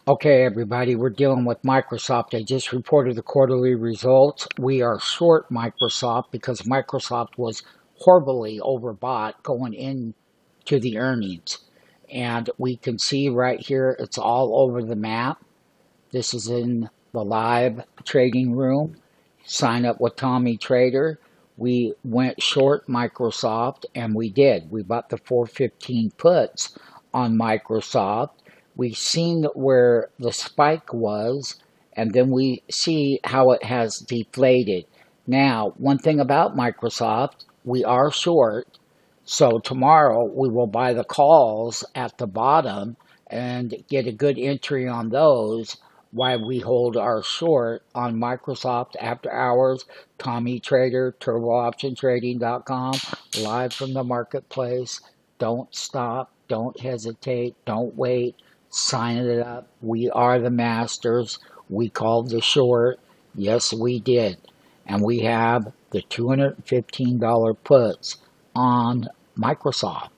Okay, everybody, we're dealing with Microsoft. I just reported the quarterly results. We are short Microsoft because Microsoft was horribly overbought going into the earnings. And we can see right here, it's all over the map. This is in the live trading room. Sign up with Tommy Trader. We went short Microsoft, and we did. We bought the 415 puts on Microsoft. We seen where the spike was, and then we see how it has deflated. Now, one thing about Microsoft, we are short, so tomorrow we will buy the calls at the bottom and get a good entry on those while we hold our short on Microsoft after hours. Tommy Trader, TurboOptionTrading.com, live from the marketplace. Don't stop, don't hesitate, don't wait. Sign it up. We are the masters. We called the short. Yes, we did. And we have the $215 puts on Microsoft.